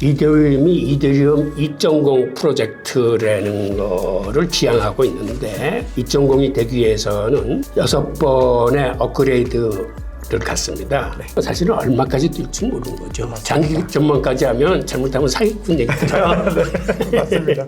이더리움이 이더리움 2.0 프로젝트라는 거를 지향하고 있는데 2.0이 되기 위해서는 6번의 업그레이드를 갔습니다. 사실은 얼마까지 뛸지 모르는 거죠. 장기 전망까지 하면 잘못하면 사기꾼 얘기죠. 네, 맞습니다.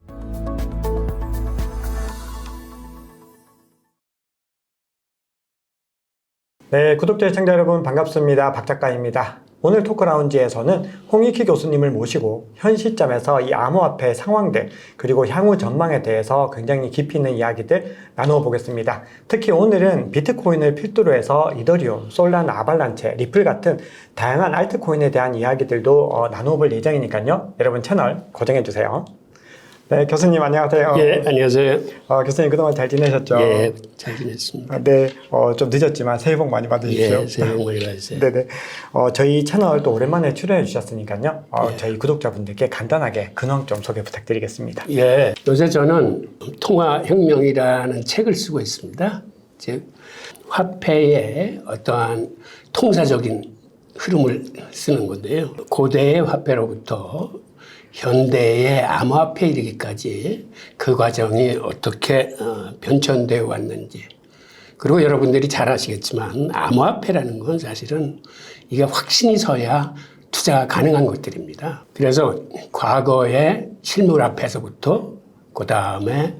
네, 구독자 시청자 여러분 반갑습니다. 박 작가입니다. 오늘 토크라운지에서는 홍익희 교수님을 모시고 현 시점에서 이 암호화폐 상황들 그리고 향후 전망에 대해서 굉장히 깊이 있는 이야기들 나누어 보겠습니다. 특히 오늘은 비트코인을 필두로 해서 이더리움, 솔라나, 아발란체, 리플 같은 다양한 알트코인에 대한 이야기들도 나누어 볼 예정이니까요. 여러분 채널 고정해 주세요. 네, 교수님 안녕하세요. 예, 안녕하세요. 교수님 그동안 잘 지내셨죠? 예, 잘 지냈습니다. 네, 좀 늦었지만 새해 복 많이 받으십시오. 예, 새해 복 많이 받으세요. 네네. 저희 채널 또 오랜만에 출연해 주셨으니까요. 저희 구독자분들께 간단하게 근황 좀 소개 부탁드리겠습니다. 예, 요새 저는 통화혁명이라는 책을 쓰고 있습니다. 즉, 화폐의 어떠한 통사적인 흐름을 쓰는 건데요. 고대의 화폐로부터 현대의 암호화폐에 이르기까지 그 과정이 어떻게 변천되어 왔는지, 그리고 여러분들이 잘 아시겠지만 암호화폐라는 건 사실은 이게 확신이 서야 투자가 가능한 것들입니다. 그래서 과거의 실물화폐에서부터 그 다음에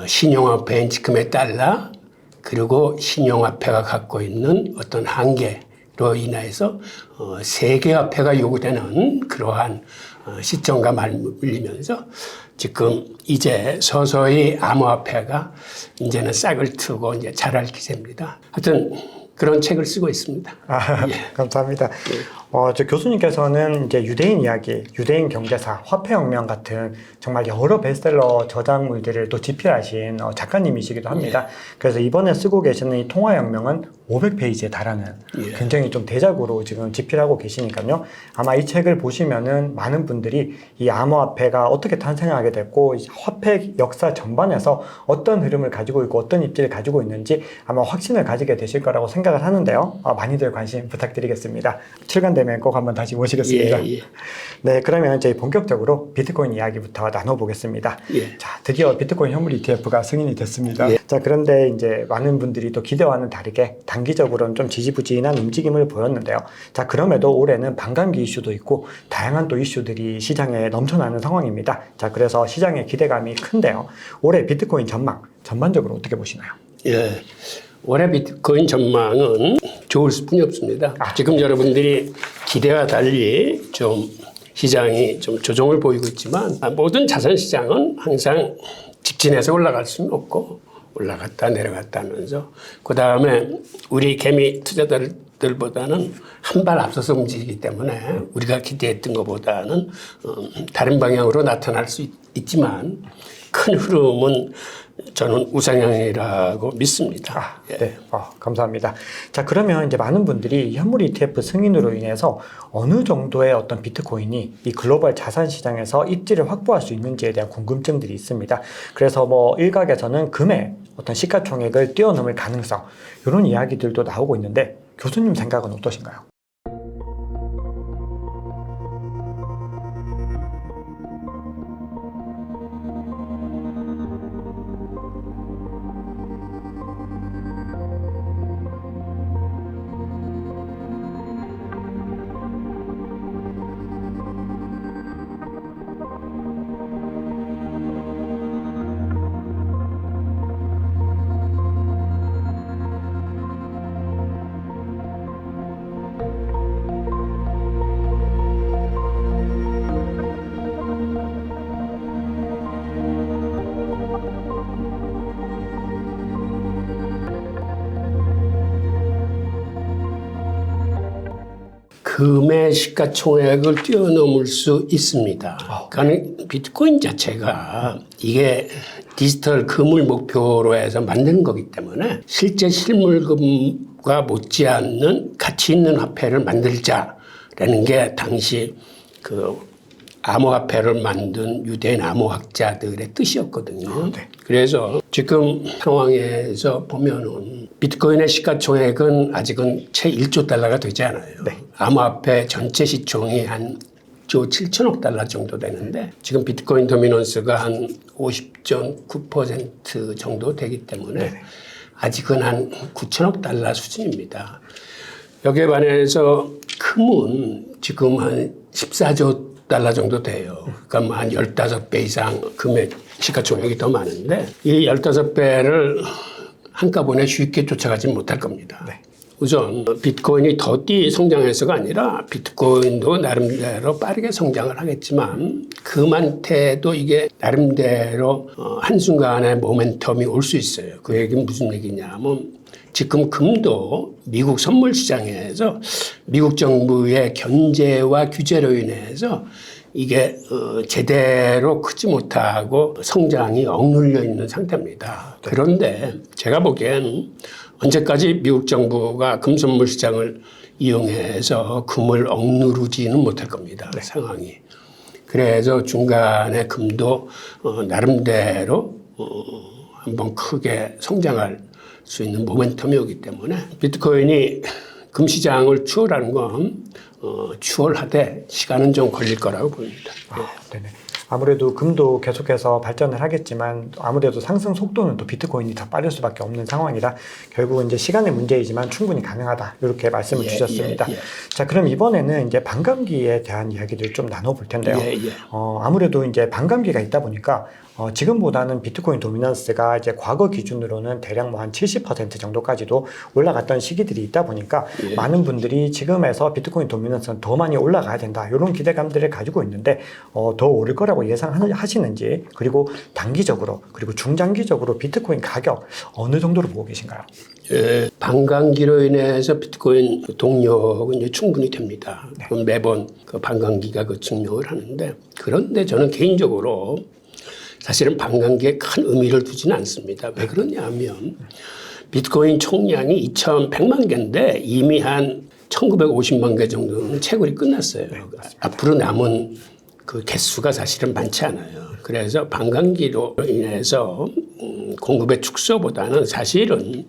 신용화폐인 지금의 달러, 그리고 신용화폐가 갖고 있는 어떤 한계로 인해서 세계화폐가 요구되는 그러한 시점과 맞물리면서 지금 이제 서서히 암호화폐가 이제는 싹을 트고 이제 자랄 기세입니다. 하여튼 그런 책을 쓰고 있습니다. 예. 감사합니다. 저 교수님께서는 이제 유대인 이야기, 유대인 경제사, 화폐혁명 같은 정말 여러 베스트셀러 저작물들을 또 집필하신 작가님이시기도 합니다. 예. 그래서 이번에 쓰고 계시는 이 통화혁명은 500페이지에 달하는 굉장히 좀 대작으로 지금 집필하고 계시니까요. 아마 이 책을 보시면은 많은 분들이 이 암호화폐가 어떻게 탄생하게 됐고, 화폐 역사 전반에서 어떤 흐름을 가지고 있고 어떤 입지를 가지고 있는지 아마 확신을 가지게 되실 거라고 생각을 하는데요. 많이들 관심 부탁드리겠습니다. 출간되면 꼭 한번 다시 모시겠습니다. 예. 네, 그러면 저희 본격적으로 비트코인 이야기부터 나눠보겠습니다. 예. 자, 드디어 비트코인 현물 ETF가 승인이 됐습니다. 예. 자, 그런데 이제 많은 분들이 또 기대와는 다르게 단기적으로는 좀 지지부진한 움직임을 보였는데요. 자, 그럼에도 올해는 반감기 이슈도 있고 다양한 또 이슈들이 시장에 넘쳐나는 상황입니다. 자, 그래서 시장의 기대감이 큰데요. 올해 비트코인 전망 전반적으로 어떻게 보시나요? 예. 올해 비트코인 전망은 좋을 수뿐이 없습니다. 지금 여러분들이 기대와 달리 좀 시장이 좀 조정을 보이고 있지만 모든 자산 시장은 항상 직진해서 올라갈 수는 없고 올라갔다 내려갔다 하면서 그 다음에 우리 개미 투자자들보다는 한 발 앞서서 움직이기 때문에 우리가 기대했던 것보다는 다른 방향으로 나타날 수 있지만 큰 흐름은 저는 우상향이라고 믿습니다. 네, 감사합니다. 자, 그러면 이제 많은 분들이 현물 ETF 승인으로 인해서 어느 정도의 어떤 비트코인이 이 글로벌 자산 시장에서 입지를 확보할 수 있는지에 대한 궁금증들이 있습니다. 그래서 뭐 일각에서는 금의 어떤 시가총액을 뛰어넘을 가능성, 이런 이야기들도 나오고 있는데 교수님 생각은 어떠신가요? 금의 시가총액을 뛰어넘을 수 있습니다. 그러니까 비트코인 자체가 이게 디지털 금을 목표로 해서 만드는 거기 때문에 실제 실물금과 못지않는 가치 있는 화폐를 만들자라는 게 당시 그 암호화폐를 만든 유대인 암호학자들의 뜻이었거든요. 그래서 지금 상황에서 보면은 비트코인의 시가총액은 아직은 채 1조 달러가 되지 않아요. 암호화폐 전체 시총이 한 1조 7천억 달러 정도 되는데 지금 비트코인 도미넌스가 한 50.9% 정도 되기 때문에 아직은 한 9천억 달러 수준입니다. 여기에 반해서 금은 지금 한 14조 달러 정도 돼요. 그러니까 뭐 한 15배 이상 금의 시가총액이 더 많은데 이 15배를 한꺼번에 쉽게 쫓아가지 못할 겁니다. 우선 비트코인이 더디 성장해서가 아니라 비트코인도 나름대로 빠르게 성장을 하겠지만 금한테도 이게 나름대로 한순간에 모멘텀이 올 수 있어요. 그 얘기는 무슨 얘기냐면 지금 금도 미국 선물 시장에서 미국 정부의 견제와 규제로 인해서 이게 제대로 크지 못하고 성장이 억눌려 있는 상태입니다. 그런데 제가 보기엔 언제까지 미국 정부가 금 선물 시장을 이용해서 금을 억누르지는 못할 겁니다. 상황이. 그래서 중간에 금도 나름대로 한번 크게 성장할 수 있는 모멘텀이 오기 때문에 비트코인이 금 시장을 추월하는 건 추월하되 시간은 좀 걸릴 거라고 보입니다. 네네. 아무래도 금도 계속해서 발전을 하겠지만 아무래도 상승 속도는 또 비트코인이 더 빠를 수밖에 없는 상황이라 결국은 이제 시간의 문제이지만 충분히 가능하다 이렇게 말씀을 주셨습니다. 자, 그럼 이번에는 이제 반감기에 대한 이야기를 좀 나눠볼 텐데요. 아무래도 이제 반감기가 있다 보니까 지금보다는 비트코인 도미넌스가 이제 과거 기준으로는 대략 뭐 한 70% 정도까지도 올라갔던 시기들이 있다 보니까 많은 분들이 지금에서 비트코인 도미넌스는 더 많이 올라가야 된다 이런 기대감들을 가지고 있는데 더 오를 거라고 예상하시는지 그리고 단기적으로 그리고 중장기적으로 비트코인 가격 어느 정도로 보고 계신가요? 반감기로 인해서 비트코인 동력은 이제 충분히 됩니다. 매번 그 반감기가 그 증명을 하는데 그런데 저는 개인적으로 사실은 반감기에 큰 의미를 두지는 않습니다. 왜 그러냐면 비트코인 총량이 2,100만 개인데 이미 한 1,950만 개 정도는 채굴이 끝났어요. 앞으로 남은 그 개수가 사실은 많지 않아요. 그래서 반감기로 인해서 공급의 축소보다는 사실은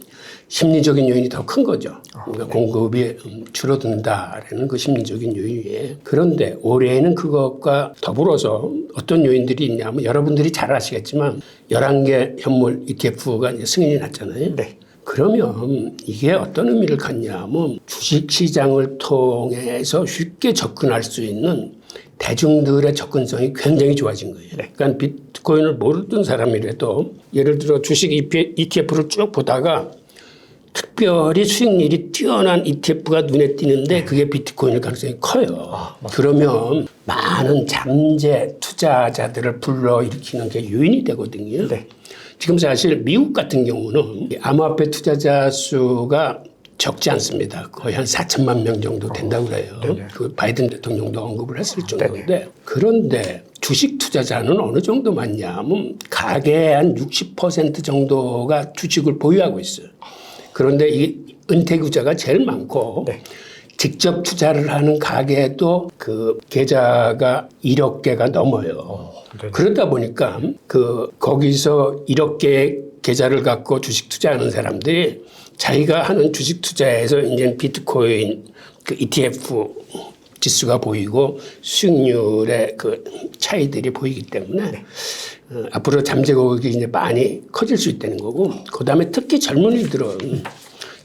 심리적인 요인이 더 큰 거죠. 그러니까 공급이 줄어든다라는 그 심리적인 요인이에요. 그런데 올해에는 그것과 더불어서 어떤 요인들이 있냐면 여러분들이 잘 아시겠지만 11개 현물 ETF가 이제 승인이 났잖아요. 그러면 이게 어떤 의미를 갖냐면 주식시장을 통해서 쉽게 접근할 수 있는 대중들의 접근성이 굉장히 좋아진 거예요. 그러니까 비트코인을 모르던 사람이라도 예를 들어 주식 ETF를 쭉 보다가 특별히 수익률이 뛰어난 ETF가 눈에 띄는데 그게 비트코인일 가능성이 커요. 그러면 많은 잠재 투자자들을 불러일으키는 게 요인이 되거든요. 지금 사실 미국 같은 경우는 암호화폐 투자자 수가 적지 않습니다. 거의 한 4천만 명 정도 된다고 그래요. 그 바이든 대통령도 언급을 했을 정도인데 그런데 주식 투자자는 어느 정도 많냐면 가계의 한 60% 정도가 주식을 보유하고 있어요. 그런데 이 은퇴구자가 제일 많고 직접 투자를 하는 가게도 그 계좌가 1억 개가 넘어요. 그러다 보니까 거기서 1억 개의 계좌를 갖고 주식 투자하는 사람들이 자기가 하는 주식 투자에서 이제 비트코인 그 ETF 지수가 보이고 수익률의 그 차이들이 보이기 때문에 앞으로 잠재 고객이 이제 많이 커질 수 있다는 거고, 그 다음에 특히 젊은이들은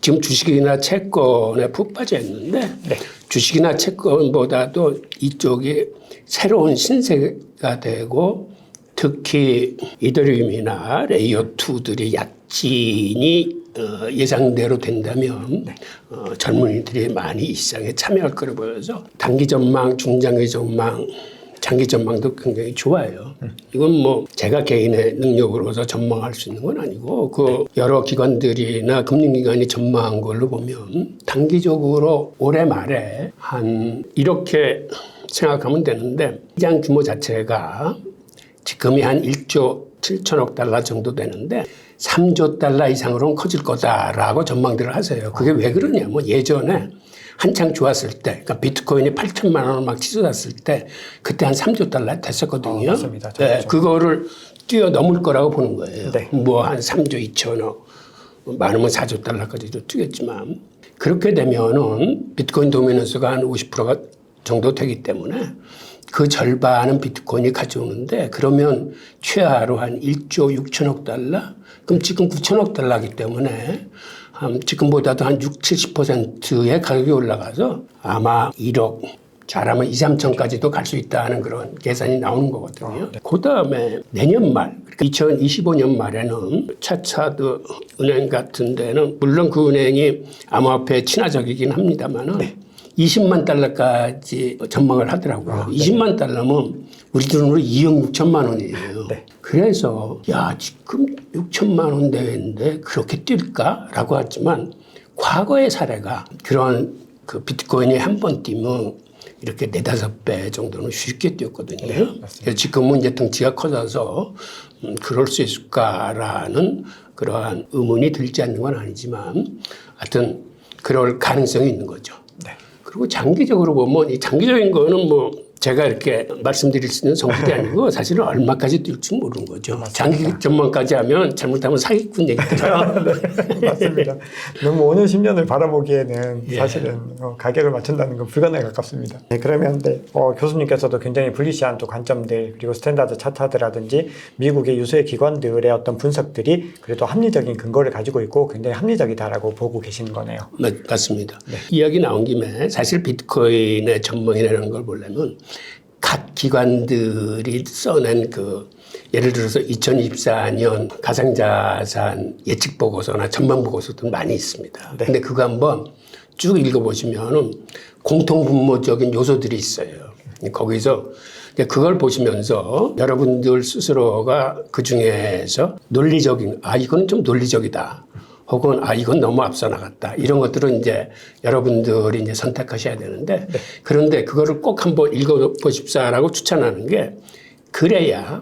지금 주식이나 채권에 푹 빠져 있는데 주식이나 채권보다도 이쪽이 새로운 신세가 되고 특히 이더리움이나 레이어2들이 약진이 예상대로 된다면 젊은이들이 많이 이 시장에 참여할 거로 보여서 단기 전망, 중장기 전망, 장기 전망도 굉장히 좋아요. 이건 뭐 제가 개인의 능력으로서 전망할 수 있는 건 아니고 그 여러 기관들이나 금융기관이 전망한 걸로 보면 단기적으로 올해 말에 한 이렇게 생각하면 되는데 시장 규모 자체가 지금이 한 1조 7천억 달러 정도 되는데 3조 달러 이상으로는 커질 거다라고 전망들을 하세요. 그게 왜 그러냐면 예전에 한창 좋았을 때, 그러니까 비트코인이 8천만 원을 막 치솟았을 때 그때 한 3조 달러 됐었거든요. 맞습니다. 네, 그거를 뛰어넘을 거라고 보는 거예요. 뭐 한 3조 2천억, 많으면 4조 달러까지도 뛰겠지만 그렇게 되면은 비트코인 도미넌스가 한 50%가 정도 되기 때문에 그 절반은 비트코인이 가져오는데 그러면 최하로 한 1조 6천억 달러? 그럼 지금 9천억 달러이기 때문에 지금보다도 한 60-70%의 가격이 올라가서 아마 1억 잘하면 2, 3천까지도 갈 수 있다는 그런 계산이 나오는 거거든요. 그 다음에 내년 말, 그러니까 2025년 말에는 차차드 은행 같은 데는 물론 그 은행이 암호화폐 친화적이긴 합니다만은 20만 달러까지 전망을 하더라고요. 20만 달러면 우리 돈으로 2억 6천만 원이에요. 그래서 야 지금 6천만 원 대회인데 그렇게 뛸까라고 했지만 과거의 사례가 그런 그 비트코인이 한 번 뛰면 이렇게 4-5배 정도는 쉽게 뛰었거든요. 그래서 지금은 이제 덩치가 커져서 그럴 수 있을까라는 그러한 의문이 들지 않는 건 아니지만 하여튼 그럴 가능성이 있는 거죠. 그리고 장기적으로 보면 이 장기적인 거는 뭐 제가 이렇게 말씀드릴 수 있는 정보도 아니고 사실은 얼마까지 뛸지 모르는 거죠. 장기 전망까지 하면 잘못하면 사기꾼 얘기죠. 네, 맞습니다. 너무 5년, 10년을 바라보기에는 사실은 가격을 맞춘다는 건 불가능에 가깝습니다. 네, 그러면 교수님께서도 굉장히 불리시한 또 관점들 그리고 스탠다드 차트라든지 미국의 유수의 기관들의 어떤 분석들이 그래도 합리적인 근거를 가지고 있고 굉장히 합리적이다라고 보고 계시는 거네요. 맞습니다. 이야기 나온 김에 사실 비트코인의 전망이라는 걸 보려면 각 기관들이 써낸 그 예를 들어서 2024년 가상자산 예측 보고서나 전망 보고서도 많이 있습니다. 근데 그거 한번 쭉 읽어보시면은 공통분모적인 요소들이 있어요. 거기서 그걸 보시면서 여러분들 스스로가 그 중에서 논리적인, 이거는 좀 논리적이다. 혹은 이건 너무 앞서 나갔다. 이런 것들은 이제 여러분들이 이제 선택하셔야 되는데 그런데 그거를 꼭 한번 읽어보십사라고 추천하는 게 그래야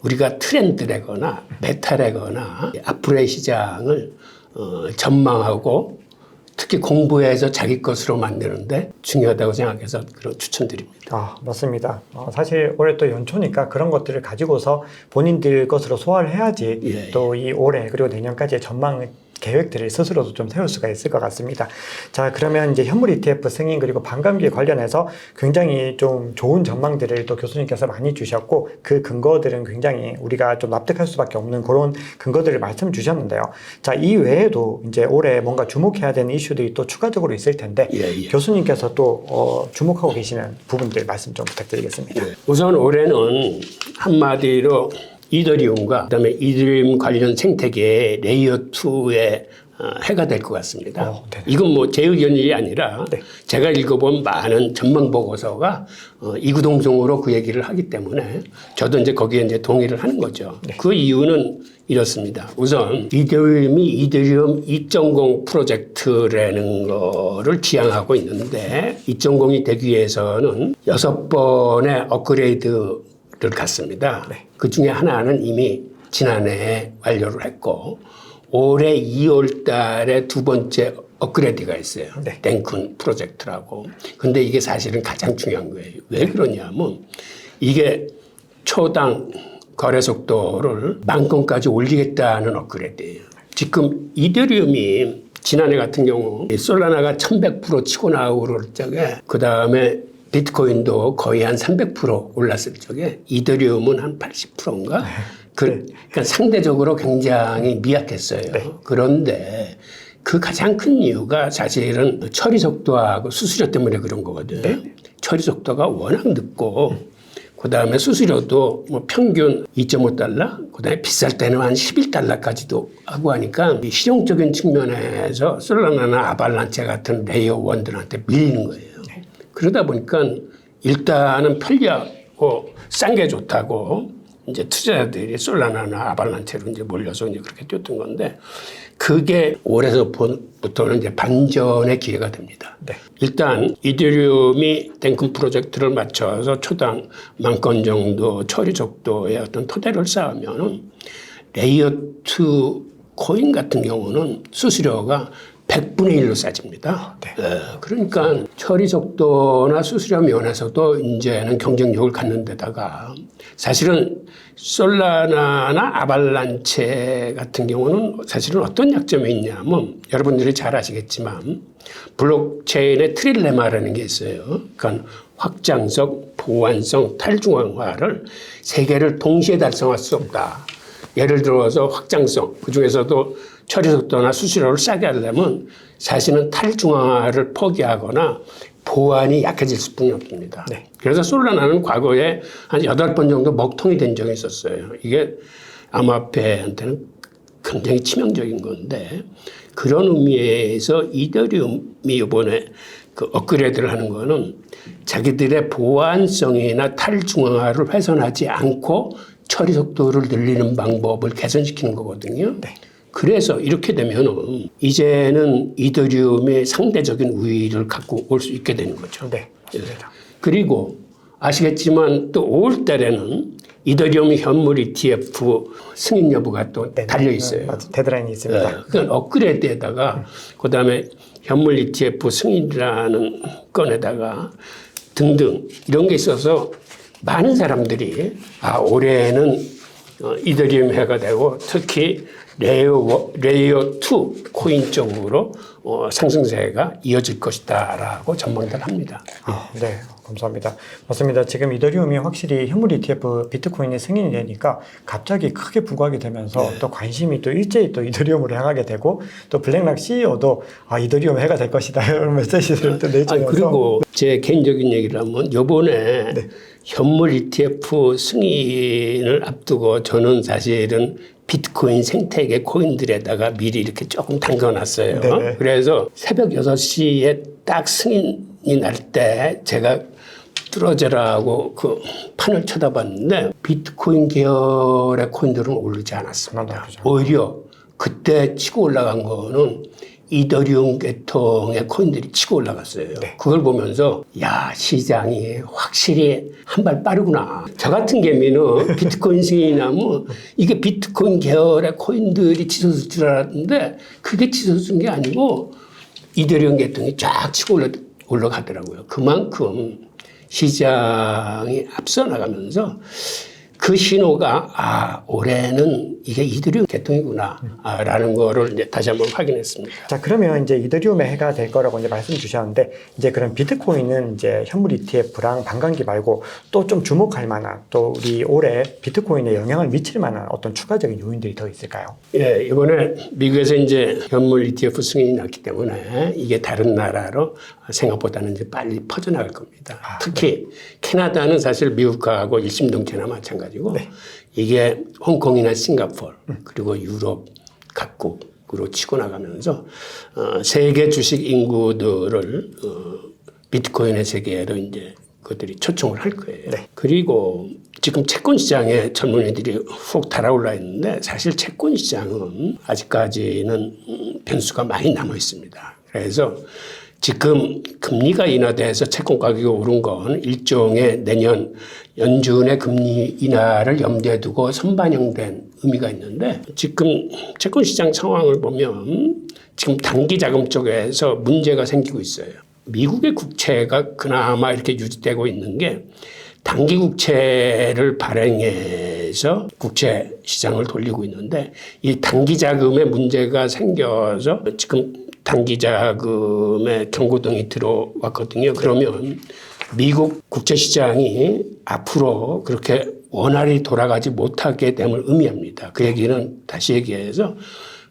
우리가 트렌드래거나 메타래거나 앞으로의 시장을 전망하고 특히 공부해서 자기 것으로 만드는데 중요하다고 생각해서 그런 추천드립니다. 맞습니다. 사실 올해 또 연초니까 그런 것들을 가지고서 본인들 것으로 소화를 해야지 또 이 올해 그리고 내년까지의 전망을 계획들을 스스로도 좀 세울 수가 있을 것 같습니다. 자, 그러면 이제 현물 ETF 승인 그리고 반감기 관련해서 굉장히 좀 좋은 전망들을 또 교수님께서 많이 주셨고 그 근거들은 굉장히 우리가 좀 납득할 수밖에 없는 그런 근거들을 말씀 주셨는데요. 자, 이 외에도 이제 올해 뭔가 주목해야 되는 이슈들이 또 추가적으로 있을 텐데 교수님께서 또 주목하고 계시는 부분들 말씀 좀 부탁드리겠습니다. 우선 올해는 한마디로 이더리움과 그다음에 이더리움 관련 생태계의 레이어 2의 해가 될 것 같습니다. 이건 뭐 제 의견이 아니라 제가 읽어본 많은 전망 보고서가 이구동성으로 그 얘기를 하기 때문에 저도 이제 거기에 이제 동의를 하는 거죠. 그 이유는 이렇습니다. 우선 이더리움이 이더리움 2.0 프로젝트라는 거를 지향하고 있는데 2.0이 되기 위해서는 6번의 업그레이드를 갔습니다. 그 중에 하나는 이미 지난해에 완료를 했고 올해 2월 달에 두 번째 업그레이드가 있어요. 땡쿤 프로젝트라고. 근데 이게 사실은 가장 중요한 거예요. 왜 그러냐면 이게 초당 거래 속도를 10,000건까지 올리겠다는 업그레이드예요. 지금 이더리움이 지난해 같은 경우 솔라나가 1100% 치고 나오고 그럴 적에 그 다음에 비트코인도 거의 한 300% 올랐을 적에 이더리움은 한 80%인가? 그러니까 상대적으로 굉장히 미약했어요. 그런데 그 가장 큰 이유가 사실은 처리 속도하고 수수료 때문에 그런 거거든요. 처리 속도가 워낙 늦고 그다음에 수수료도 뭐 평균 2.5달러, 그다음에 비쌀 때는 한 11달러까지도 하고 하니까 이 실용적인 측면에서 솔라나나 아발란체 같은 레이어 1들한테 밀리는 거예요. 그러다 보니까 일단은 편리하고 싼 게 좋다고 이제 투자자들이 솔라나나 아발란체로 이제 몰려서 이제 그렇게 뛰었던 건데 그게 올해서부터는 이제 반전의 기회가 됩니다. 일단 이더리움이 땡큰 프로젝트를 맞춰서 초당 10,000건 정도 처리 속도의 어떤 토대를 쌓으면은 레이어 2 코인 같은 경우는 수수료가 100분의 1로 싸집니다. 그러니까 처리 속도나 수수료 면에서도 이제는 경쟁력을 갖는 데다가 사실은 솔라나나 아발란체 같은 경우는 사실은 어떤 약점이 있냐면 여러분들이 잘 아시겠지만 블록체인의 트릴레마라는 게 있어요. 그러니까 확장성, 보완성, 탈중앙화를 세 개를 동시에 달성할 수 없다. 예를 들어서 확장성, 그중에서도 처리 속도나 수수료를 싸게 하려면 사실은 탈중앙화를 포기하거나 보완이 약해질 수뿐이 없습니다. 네. 그래서 솔라나는 과거에 한 8번 정도 먹통이 된 적이 있었어요. 이게 암호화폐한테는 굉장히 치명적인 건데 그런 의미에서 이더리움이 이번에 그 업그레이드를 하는 거는 자기들의 보완성이나 탈중앙화를 훼손하지 않고 처리 속도를 늘리는 방법을 개선시키는 거거든요. 네. 그래서 이렇게 되면은 이제는 이더리움의 상대적인 우위를 갖고 올 수 있게 되는 거죠. 네, 맞습니다. 그리고 아시겠지만 또 5월 달에는 이더리움 현물 ETF 승인 여부가 또 네, 달려 있어요. 맞아요. 데드라인이 있습니다. 그건 업그레이드에다가 그다음에 현물 ETF 승인이라는 건에다가 등등 이런 게 있어서 많은 사람들이 올해는 이더리움 해가 되고 특히 레이어 2 코인 쪽으로 상승세가 이어질 것이다라고 전망들 합니다. 네, 감사합니다. 맞습니다. 지금 이더리움이 확실히 현물 ETF 비트코인이 승인이 되니까 갑자기 크게 부각이 되면서 또 관심이 또 일제히 또 이더리움으로 향하게 되고 또 블랙락 CEO도 이더리움 해가 될 것이다 이런 메시지를 또 내주면서 그리고 제 개인적인 얘기를 하면 이번에 현물 ETF 승인을 앞두고 저는 사실은 비트코인 생태계 코인들에다가 미리 이렇게 조금 담가놨어요. 네네. 그래서 새벽 6시에 딱 승인이 날 때 제가 뚫어져라고 그 판을 쳐다봤는데 비트코인 계열의 코인들은 오르지 않았습니다. 오히려 그때 치고 올라간 거는 이더리움 계통의 코인들이 치고 올라갔어요. 네. 그걸 보면서 야 시장이 확실히 한 발 빠르구나. 저 같은 개미는 비트코인 승인이 나면 이게 비트코인 계열의 코인들이 치솟을 줄 알았는데 그게 치솟은 게 아니고 이더리움 계통이 쫙 치고 올라가더라고요. 그만큼 시장이 앞서 나가면서 그 신호가 올해는 이게 이더리움 계통이구나 라는 거를 이제 다시 한번 확인했습니다. 자, 그러면 이제 이더리움의 해가 될 거라고 이제 말씀 주셨는데 이제 그럼 비트코인은 이제 현물 ETF랑 반감기 말고 또 좀 주목할 만한 또 우리 올해 비트코인에 영향을 미칠 만한 어떤 추가적인 요인들이 더 있을까요? 예, 이번에 미국에서 이제 현물 ETF 승인이 났기 때문에 이게 다른 나라로 생각보다는 이제 빨리 퍼져나갈 겁니다. 특히 캐나다는 사실 미국하고 일심동체나 마찬가지고 이게 홍콩이나 싱가포르 그리고 유럽 각국으로 치고 나가면서 세계 주식 인구들을 비트코인의 세계로 이제 그들이 초청을 할 거예요. 그리고 지금 채권 시장에 젊은이들이 훅 달아올라 있는데 사실 채권 시장은 아직까지는 변수가 많이 남아 있습니다. 그래서 지금 금리가 인하돼서 채권 가격이 오른 건 일종의 내년 연준의 금리 인하를 염두에 두고 선반영된 의미가 있는데 지금 채권 시장 상황을 보면 지금 단기 자금 쪽에서 문제가 생기고 있어요. 미국의 국채가 그나마 이렇게 유지되고 있는 게 단기 국채를 발행해서 국채 시장을 돌리고 있는데 이 단기 자금에 문제가 생겨서 지금 단기 자금의 경고등이 들어왔거든요. 그러면 미국 국채 시장이 앞으로 그렇게 원활히 돌아가지 못하게 됨을 의미합니다. 그 얘기는 다시 얘기해서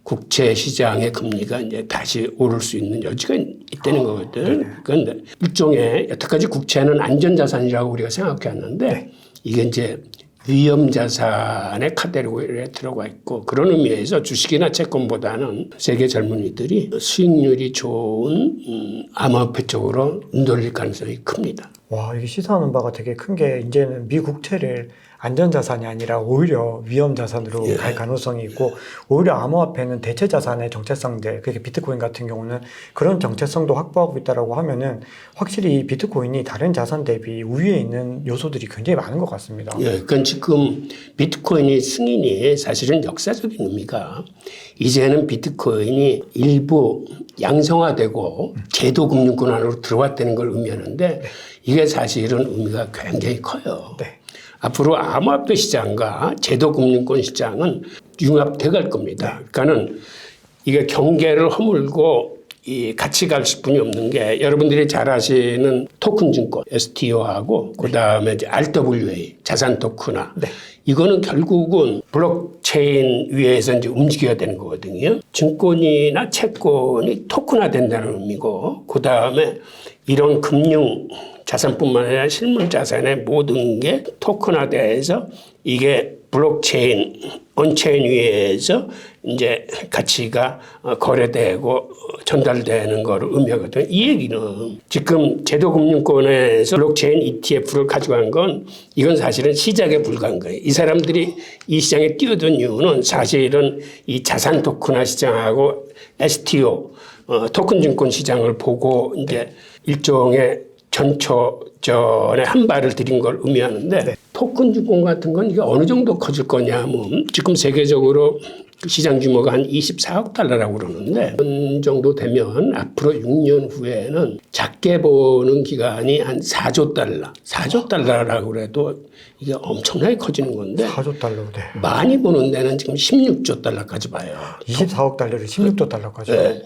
국채 시장의 금리가 이제 다시 오를 수 있는 여지가 있다는 거거든. 그런데 일종의 여태까지 국채는 안전자산이라고 우리가 생각해 왔는데 이게 이제 위험자산의 카테고리에 들어가 있고 그런 의미에서 주식이나 채권보다는 세계 젊은이들이 수익률이 좋은 암호화폐 쪽으로 돌릴 가능성이 큽니다. 와, 이게 시사하는 바가 되게 큰 게 이제는 미국채를 안전자산이 아니라 오히려 위험자산으로 갈 가능성이 있고 오히려 암호화폐는 대체자산의 정체성들, 그렇게 비트코인 같은 경우는 그런 정체성도 확보하고 있다라고 하면은 확실히 이 비트코인이 다른 자산 대비 우위에 있는 요소들이 굉장히 많은 것 같습니다. 그러니까 지금 비트코인의 승인이 사실은 역사적인 의미가 이제는 비트코인이 일부 양성화되고 제도금융권 안으로 들어왔다는 걸 의미하는데 이게 사실은 의미가 굉장히 커요. 앞으로 암호화폐 시장과 제도금융권 시장은 융합돼 갈 겁니다. 그러니까는 이게 경계를 허물고 같이 갈 수뿐이 없는 게 여러분들이 잘 아시는 토큰 증권 STO하고 그다음에 이제 RWA 자산 토큰화 네. 이거는 결국은 블록체인 위에서 이제 움직여야 되는 거거든요. 증권이나 채권이 토큰화 된다는 의미고 그다음에 이런 금융 자산뿐만 아니라 실물 자산의 모든 게 토큰화돼서 이게 블록체인, 온체인 위에서 이제 가치가 거래되고 전달되는 거를 의미하거든요. 이 얘기는 지금 제도금융권에서 블록체인 ETF를 가져간 건 이건 사실은 시작에 불과한 거예요. 이 사람들이 이 시장에 뛰어든 이유는 사실은 이 자산 토큰화 시장하고 STO, 토큰 증권 시장을 보고 이제 일종의 전초전에 한 발을 들인 걸 의미하는데 네. 토큰 증권 같은 건 이게 어느 정도 커질 거냐 하면 지금 세계적으로 시장 규모가 한 24억 달러라고 그러는데 그 정도 되면 앞으로 6년 후에는 작게 보는 기간이 한 4조 달러. 4조 달러라고 그래도 이게 엄청나게 커지는 건데 4조 달러. 네. 많이 보는 데는 지금 16조 달러까지 봐요. 24억 달러를 16조 달러까지. 네.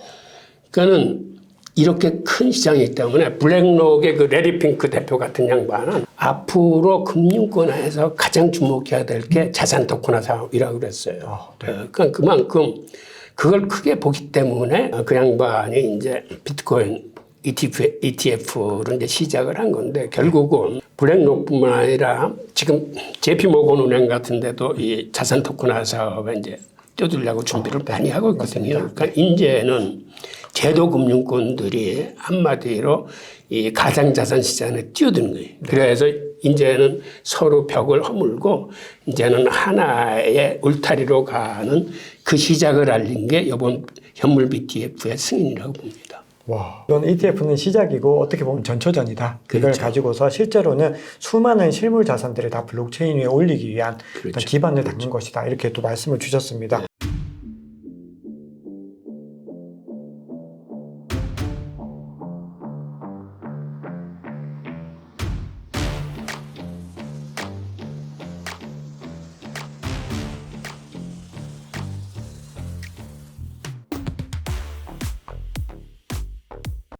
그러니까는 이렇게 큰 시장이기 때문에 블랙록의 그 레리 핑크 대표 같은 양반은 앞으로 금융권에서 가장 주목해야 될 게 자산 토큰화 사업이라고 그랬어요. 네. 그러니까 그만큼 그걸 크게 보기 때문에 그 양반이 이제 비트코인 ETF를 이제 시작을 한 건데 결국은 블랙록뿐만 아니라 지금 JP모건 은행 같은 데도 이 자산 토큰화 사업에 이제 뛰어들려고 준비를 많이 하고 있거든요. 그러니까 이제는 제도금융권들이 한마디로 이 가상자산 시장에 뛰어드는 거예요. 그래서 이제는 서로 벽을 허물고 이제는 하나의 울타리로 가는 그 시작을 알린 게 이번 현물 BTF의 승인이라고 봅니다. 와, 이건 ETF는 시작이고 어떻게 보면 전초전이다. 그걸 그렇죠. 가지고서 실제로는 수많은 실물 자산들을 다 블록체인 위에 올리기 위한 어떤 그렇죠. 기반을 닦는 것이다. 이렇게 또 말씀을 주셨습니다.